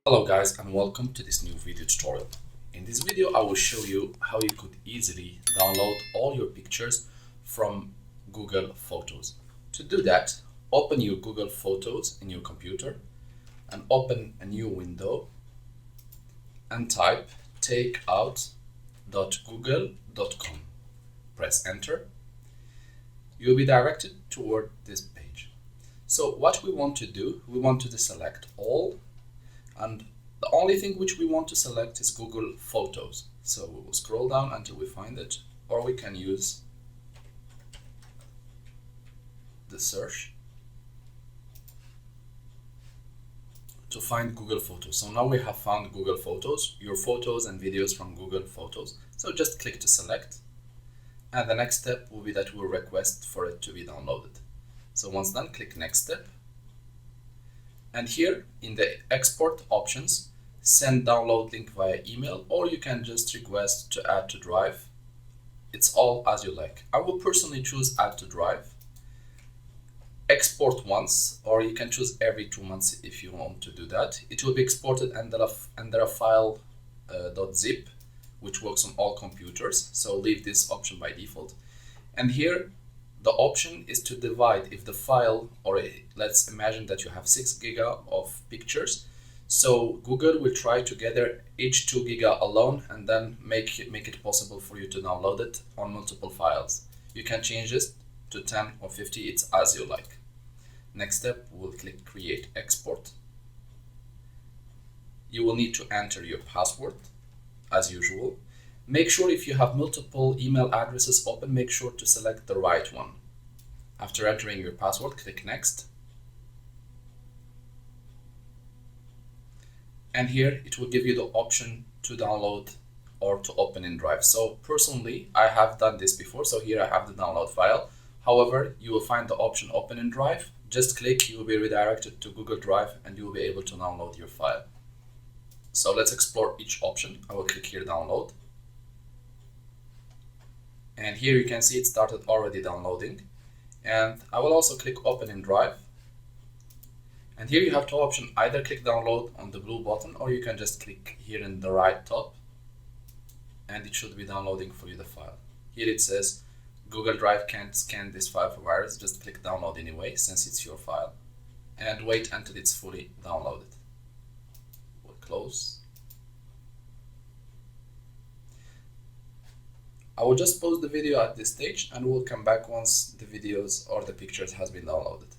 Hello guys, and welcome to this new video tutorial. In this video I will show you how you could easily download all your pictures from Google Photos. To do that, open your Google Photos in your computer and open a new window and type takeout.google.com. Press enter. You'll be directed toward this page. So what we want to do, we want to deselect all, and the only thing which we want to select is Google Photos. So we will scroll down until we find it, or we can use the search to find Google Photos. So now we have found Google Photos, your photos and videos from Google Photos. So just click to select, and the next step will be that we'll request for it to be downloaded. So once done, click next step. And here in the export options, send download link via email, or you can just request to add to drive. It's all as you like. I will personally choose add to drive. Export once, or you can choose every 2 months if you want to do that. It will be exported under a file .zip, which works on all computers. So leave this option by default. And here the option is to divide if the file, or let's imagine that you have 6 giga of pictures. So Google will try to gather each 2 giga alone and then make it possible for you to download it on multiple files. You can change this to 10 or 50, it's as you like. Next step, we'll click create export. You will need to enter your password as usual. Make sure if you have multiple email addresses open, make sure to select the right one. After entering your password, click next. And here it will give you the option to download or to open in Drive. So personally, I have done this before. So here I have the download file. However, you will find the option open in Drive. Just click, you will be redirected to Google Drive and you will be able to download your file. So let's explore each option. I will click here download. And here you can see it started already downloading. And I will also click open in Drive. And here you have two options, either click download on the blue button, or you can just click here in the right top and it should be downloading for you the file. Here it says Google Drive can't scan this file for virus, just click download anyway since it's your file and wait until it's fully downloaded. We'll close. I will just pause the video at this stage and we'll come back once the videos or the pictures has been downloaded.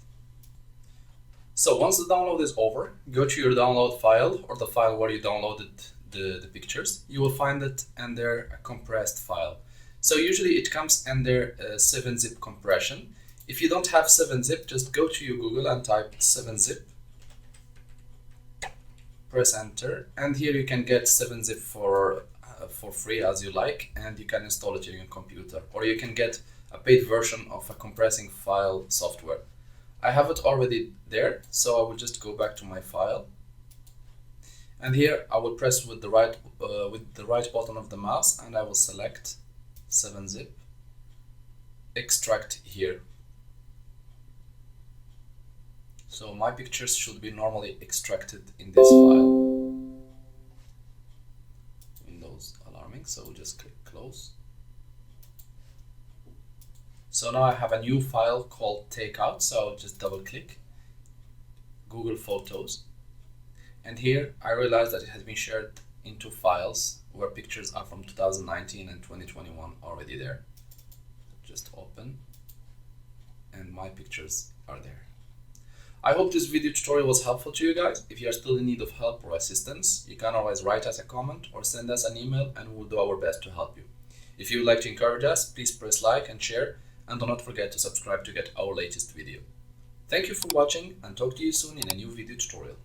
So once the download is over, go to your download file or the file where you downloaded the pictures. You will find it under a compressed file. So usually it comes under 7-zip compression. If you don't have 7-zip, just go to your Google and type 7-zip. Press enter, and here you can get 7-zip for free as you like, and you can install it on your computer, or you can get a paid version of a compressing file software. I have it already there, so I will just go back to my file, and here I will press with the right button of the mouse and I will select 7-zip, extract here. So my pictures should be normally extracted in this file. Alarming, so we'll just click close. So now I have a new file called takeout, so I'll just double click Google Photos, and here I realize that it has been shared into files where pictures are from 2019 and 2021 already there. Just open and my pictures are there. I hope this video tutorial was helpful to you guys. If you are still in need of help or assistance, you can always write us a comment or send us an email and we'll do our best to help you. If you would like to encourage us, please press like and share, and do not forget to subscribe to get our latest video. Thank you for watching and talk to you soon in a new video tutorial.